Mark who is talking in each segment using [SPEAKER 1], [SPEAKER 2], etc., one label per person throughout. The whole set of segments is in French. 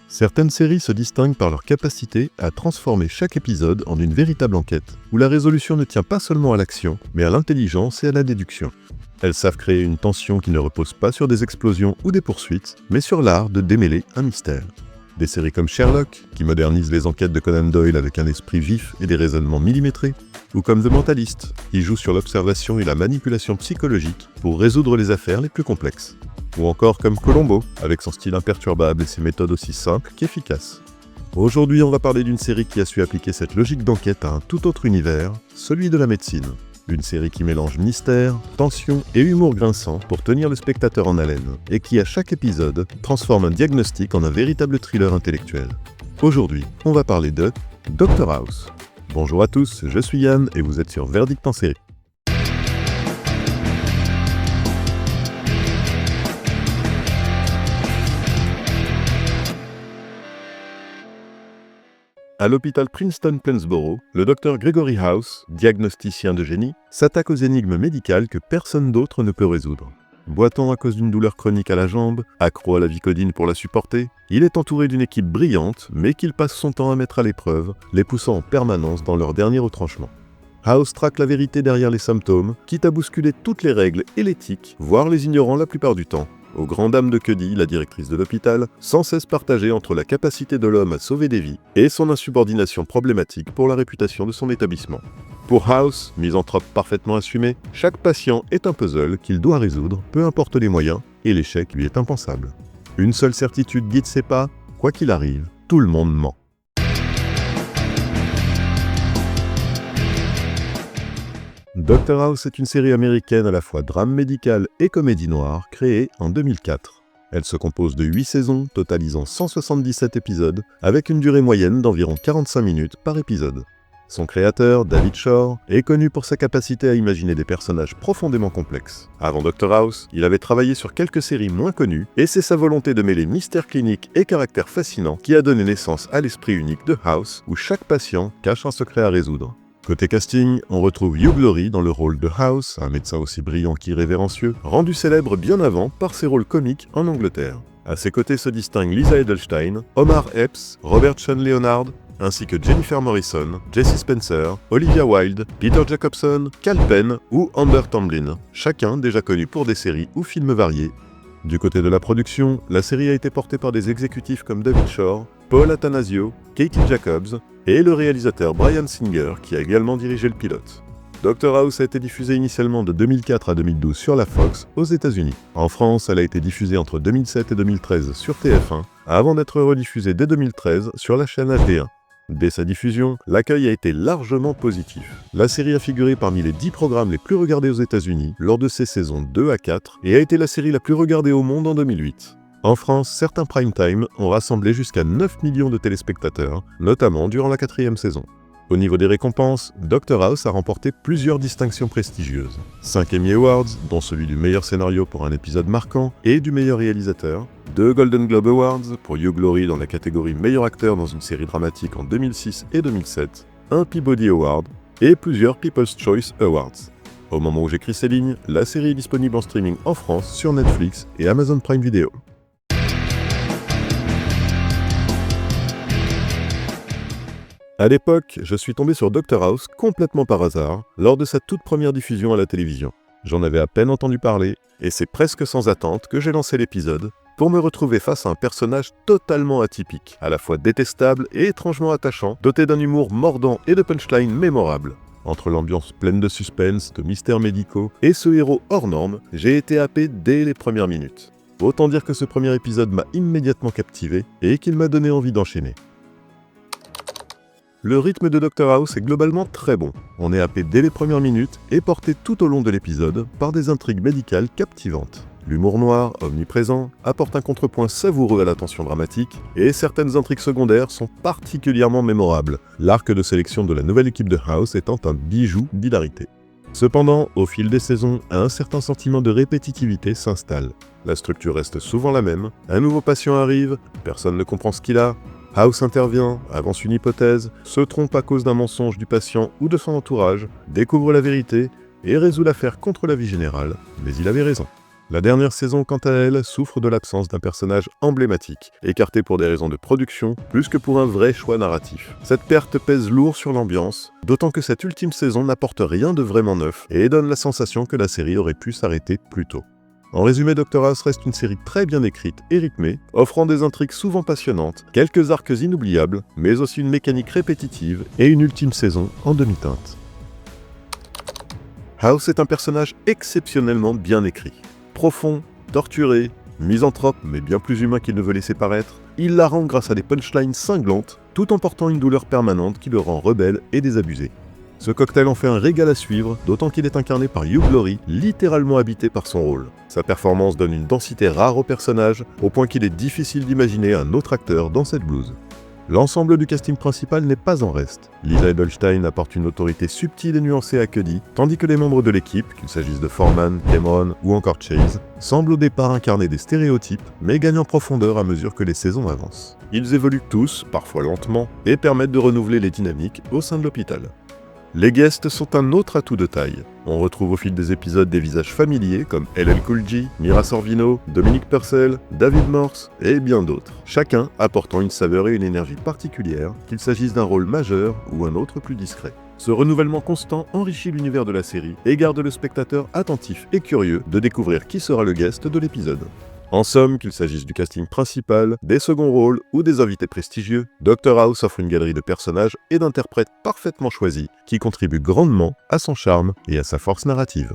[SPEAKER 1] Certaines séries se distinguent par leur capacité à transformer chaque épisode en une véritable enquête, où la résolution ne tient pas seulement à l'action, mais à l'intelligence et à la déduction. Elles savent créer une tension qui ne repose pas sur des explosions ou des poursuites, mais sur l'art de démêler un mystère. Des séries comme Sherlock, qui modernisent les enquêtes de Conan Doyle avec un esprit vif et des raisonnements millimétrés, ou comme The Mentalist, qui joue sur l'observation et la manipulation psychologique pour résoudre les affaires les plus complexes. Ou encore comme Columbo, avec son style imperturbable et ses méthodes aussi simples qu'efficaces. Aujourd'hui, on va parler d'une série qui a su appliquer cette logique d'enquête à un tout autre univers, celui de la médecine. Une série qui mélange mystère, tension et humour grinçant pour tenir le spectateur en haleine, et qui à chaque épisode transforme un diagnostic en un véritable thriller intellectuel. Aujourd'hui, on va parler de Dr House. Bonjour à tous, je suis Yann et vous êtes sur Verdict en série. À l'hôpital Princeton-Plainsboro, le docteur Gregory House, diagnosticien de génie, s'attaque aux énigmes médicales que personne d'autre ne peut résoudre. Boiton à cause d'une douleur chronique à la jambe, accro à la Vicodine pour la supporter, il est entouré d'une équipe brillante, mais qu'il passe son temps à mettre à l'épreuve, les poussant en permanence dans leur dernier retranchement. House traque la vérité derrière les symptômes, quitte à bousculer toutes les règles et l'éthique, voire les ignorant la plupart du temps. Aux grandes dames de Cuddy, la directrice de l'hôpital, sans cesse partagée entre la capacité de l'homme à sauver des vies et son insubordination problématique pour la réputation de son établissement. Pour House, misanthrope parfaitement assumé, chaque patient est un puzzle qu'il doit résoudre, peu importe les moyens, et l'échec lui est impensable. Une seule certitude guide ses pas, quoi qu'il arrive, tout le monde ment. Dr House est une série américaine à la fois drame médical et comédie noire, créée en 2004. Elle se compose de 8 saisons, totalisant 177 épisodes, avec une durée moyenne d'environ 45 minutes par épisode. Son créateur, David Shore, est connu pour sa capacité à imaginer des personnages profondément complexes. Avant Dr House, il avait travaillé sur quelques séries moins connues, et c'est sa volonté de mêler mystère clinique et caractère fascinant qui a donné naissance à l'esprit unique de House, où chaque patient cache un secret à résoudre. Côté casting, on retrouve Hugh Laurie dans le rôle de House, un médecin aussi brillant qu'irrévérencieux, rendu célèbre bien avant par ses rôles comiques en Angleterre. À ses côtés se distinguent Lisa Edelstein, Omar Epps, Robert Sean Leonard, ainsi que Jennifer Morrison, Jesse Spencer, Olivia Wilde, Peter Jacobson, Cal Penn ou Amber Tamblyn, chacun déjà connus pour des séries ou films variés. Du côté de la production, la série a été portée par des exécutifs comme David Shore, Paul Attanasio, Katie Jacobs et le réalisateur Bryan Singer qui a également dirigé le pilote. Dr House a été diffusée initialement de 2004 à 2012 sur la Fox aux États-Unis. En France, elle a été diffusée entre 2007 et 2013 sur TF1 avant d'être rediffusée dès 2013 sur la chaîne HD1. Dès sa diffusion, l'accueil a été largement positif. La série a figuré parmi les 10 programmes les plus regardés aux États-Unis lors de ses saisons 2 à 4 et a été la série la plus regardée au monde en 2008. En France, certains prime time ont rassemblé jusqu'à 9 millions de téléspectateurs, notamment durant la 4e saison. Au niveau des récompenses, Dr House a remporté plusieurs distinctions prestigieuses. 5 Emmy Awards, dont celui du meilleur scénario pour un épisode marquant et du meilleur réalisateur. 2 Golden Globe Awards pour Hugh Laurie dans la catégorie meilleur acteur dans une série dramatique en 2006 et 2007. 1 Peabody Award et plusieurs People's Choice Awards. Au moment où j'écris ces lignes, la série est disponible en streaming en France sur Netflix et Amazon Prime Video. À l'époque, je suis tombé sur Dr House complètement par hasard, lors de sa toute première diffusion à la télévision. J'en avais à peine entendu parler, et c'est presque sans attente que j'ai lancé l'épisode, pour me retrouver face à un personnage totalement atypique, à la fois détestable et étrangement attachant, doté d'un humour mordant et de punchlines mémorables. Entre l'ambiance pleine de suspense, de mystères médicaux, et ce héros hors norme, j'ai été happé dès les premières minutes. Autant dire que ce premier épisode m'a immédiatement captivé, et qu'il m'a donné envie d'enchaîner. Le rythme de Dr House est globalement très bon. On est happé dès les premières minutes et porté tout au long de l'épisode par des intrigues médicales captivantes. L'humour noir, omniprésent, apporte un contrepoint savoureux à la tension dramatique et certaines intrigues secondaires sont particulièrement mémorables, l'arc de sélection de la nouvelle équipe de House étant un bijou d'hilarité. Cependant, au fil des saisons, un certain sentiment de répétitivité s'installe. La structure reste souvent la même, un nouveau patient arrive, personne ne comprend ce qu'il a, House intervient, avance une hypothèse, se trompe à cause d'un mensonge du patient ou de son entourage, découvre la vérité et résout l'affaire contre l'avis général, mais il avait raison. La dernière saison, quant à elle, souffre de l'absence d'un personnage emblématique, écarté pour des raisons de production, plus que pour un vrai choix narratif. Cette perte pèse lourd sur l'ambiance, d'autant que cette ultime saison n'apporte rien de vraiment neuf et donne la sensation que la série aurait pu s'arrêter plus tôt. En résumé, Dr House reste une série très bien écrite et rythmée, offrant des intrigues souvent passionnantes, quelques arcs inoubliables, mais aussi une mécanique répétitive et une ultime saison en demi-teinte. House est un personnage exceptionnellement bien écrit. Profond, torturé, misanthrope mais bien plus humain qu'il ne veut laisser paraître, il la rend grâce à des punchlines cinglantes, tout en portant une douleur permanente qui le rend rebelle et désabusé. Ce cocktail en fait un régal à suivre, d'autant qu'il est incarné par Hugh Laurie, littéralement habité par son rôle. Sa performance donne une densité rare au personnage, au point qu'il est difficile d'imaginer un autre acteur dans cette blouse. L'ensemble du casting principal n'est pas en reste. Lisa Edelstein apporte une autorité subtile et nuancée à Cuddy, tandis que les membres de l'équipe, qu'il s'agisse de Foreman, Cameron ou encore Chase, semblent au départ incarner des stéréotypes, mais gagnent en profondeur à mesure que les saisons avancent. Ils évoluent tous, parfois lentement, et permettent de renouveler les dynamiques au sein de l'hôpital. Les guests sont un autre atout de taille. On retrouve au fil des épisodes des visages familiers comme LL Cool J, Mira Sorvino, Dominique Purcell, David Morse et bien d'autres, chacun apportant une saveur et une énergie particulière, qu'il s'agisse d'un rôle majeur ou un autre plus discret. Ce renouvellement constant enrichit l'univers de la série et garde le spectateur attentif et curieux de découvrir qui sera le guest de l'épisode. En somme, qu'il s'agisse du casting principal, des seconds rôles ou des invités prestigieux, Dr House offre une galerie de personnages et d'interprètes parfaitement choisis qui contribuent grandement à son charme et à sa force narrative.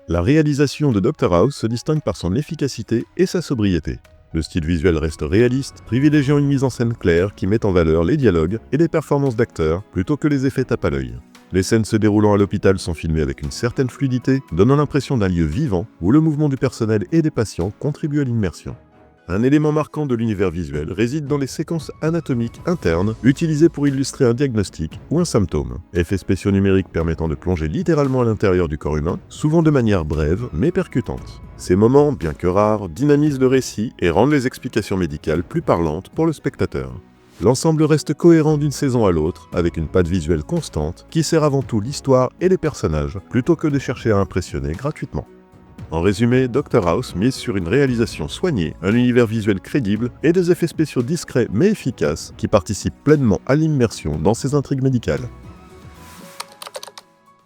[SPEAKER 1] La réalisation de Dr House se distingue par son efficacité et sa sobriété. Le style visuel reste réaliste, privilégiant une mise en scène claire qui met en valeur les dialogues et les performances d'acteurs plutôt que les effets tape à l'œil. Les scènes se déroulant à l'hôpital sont filmées avec une certaine fluidité, donnant l'impression d'un lieu vivant où le mouvement du personnel et des patients contribue à l'immersion. Un élément marquant de l'univers visuel réside dans les séquences anatomiques internes utilisées pour illustrer un diagnostic ou un symptôme. Effets spéciaux numériques permettant de plonger littéralement à l'intérieur du corps humain, souvent de manière brève mais percutante. Ces moments, bien que rares, dynamisent le récit et rendent les explications médicales plus parlantes pour le spectateur. L'ensemble reste cohérent d'une saison à l'autre, avec une patte visuelle constante qui sert avant tout l'histoire et les personnages, plutôt que de chercher à impressionner gratuitement. En résumé, Dr House mise sur une réalisation soignée, un univers visuel crédible et des effets spéciaux discrets mais efficaces qui participent pleinement à l'immersion dans ses intrigues médicales.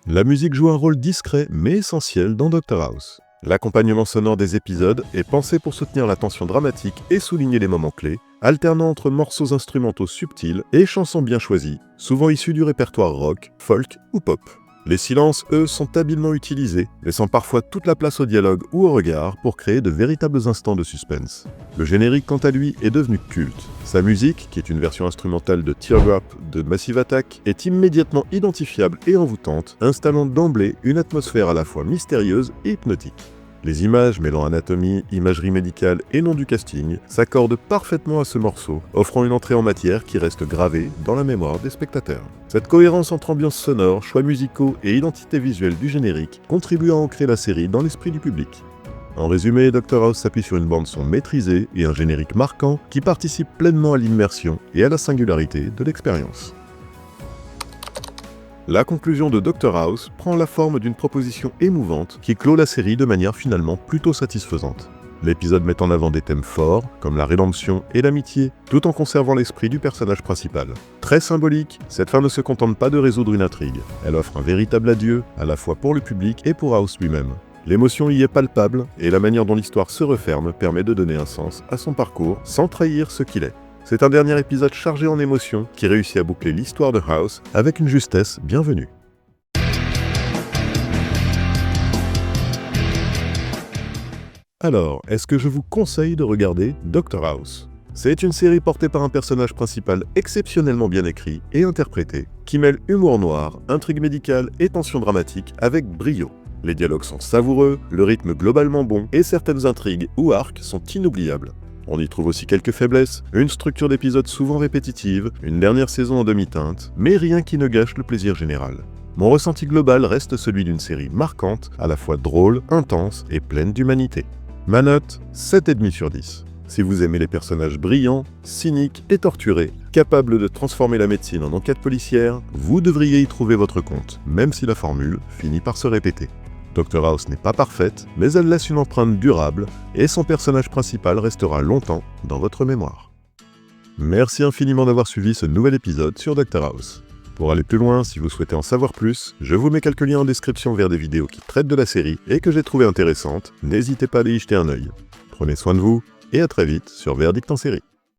[SPEAKER 1] La musique joue un rôle discret mais essentiel dans Dr House. L'accompagnement sonore des épisodes est pensé pour soutenir la tension dramatique et souligner les moments clés, alternant entre morceaux instrumentaux subtils et chansons bien choisies, souvent issues du répertoire rock, folk ou pop. Les silences, eux, sont habilement utilisés, laissant parfois toute la place au dialogue ou au regard pour créer de véritables instants de suspense. Le générique, quant à lui, est devenu culte. Sa musique, qui est une version instrumentale de Teardrop de Massive Attack, est immédiatement identifiable et envoûtante, installant d'emblée une atmosphère à la fois mystérieuse et hypnotique. Les images mêlant anatomie, imagerie médicale et nom du casting s'accordent parfaitement à ce morceau, offrant une entrée en matière qui reste gravée dans la mémoire des spectateurs. Cette cohérence entre ambiance sonore, choix musicaux et identité visuelle du générique contribue à ancrer la série dans l'esprit du public. En résumé, Dr House s'appuie sur une bande-son maîtrisée et un générique marquant qui participe pleinement à l'immersion et à la singularité de l'expérience. La conclusion de Dr House prend la forme d'une proposition émouvante qui clôt la série de manière finalement plutôt satisfaisante. L'épisode met en avant des thèmes forts, comme la rédemption et l'amitié, tout en conservant l'esprit du personnage principal. Très symbolique, cette fin ne se contente pas de résoudre une intrigue. Elle offre un véritable adieu, à la fois pour le public et pour House lui-même. L'émotion y est palpable, et la manière dont l'histoire se referme permet de donner un sens à son parcours sans trahir ce qu'il est. C'est un dernier épisode chargé en émotions qui réussit à boucler l'histoire de House avec une justesse bienvenue. Alors, est-ce que je vous conseille de regarder Dr House ? C'est une série portée par un personnage principal exceptionnellement bien écrit et interprété, qui mêle humour noir, intrigue médicale et tension dramatique avec brio. Les dialogues sont savoureux, le rythme globalement bon et certaines intrigues ou arcs sont inoubliables. On y trouve aussi quelques faiblesses, une structure d'épisodes souvent répétitive, une dernière saison en demi-teinte, mais rien qui ne gâche le plaisir général. Mon ressenti global reste celui d'une série marquante, à la fois drôle, intense et pleine d'humanité. Ma note, 7,5 sur 10. Si vous aimez les personnages brillants, cyniques et torturés, capables de transformer la médecine en enquête policière, vous devriez y trouver votre compte, même si la formule finit par se répéter. Dr House n'est pas parfaite, mais elle laisse une empreinte durable et son personnage principal restera longtemps dans votre mémoire. Merci infiniment d'avoir suivi ce nouvel épisode sur Dr House. Pour aller plus loin, si vous souhaitez en savoir plus, je vous mets quelques liens en description vers des vidéos qui traitent de la série et que j'ai trouvées intéressantes, n'hésitez pas à aller y jeter un œil. Prenez soin de vous, et à très vite sur Verdict en série.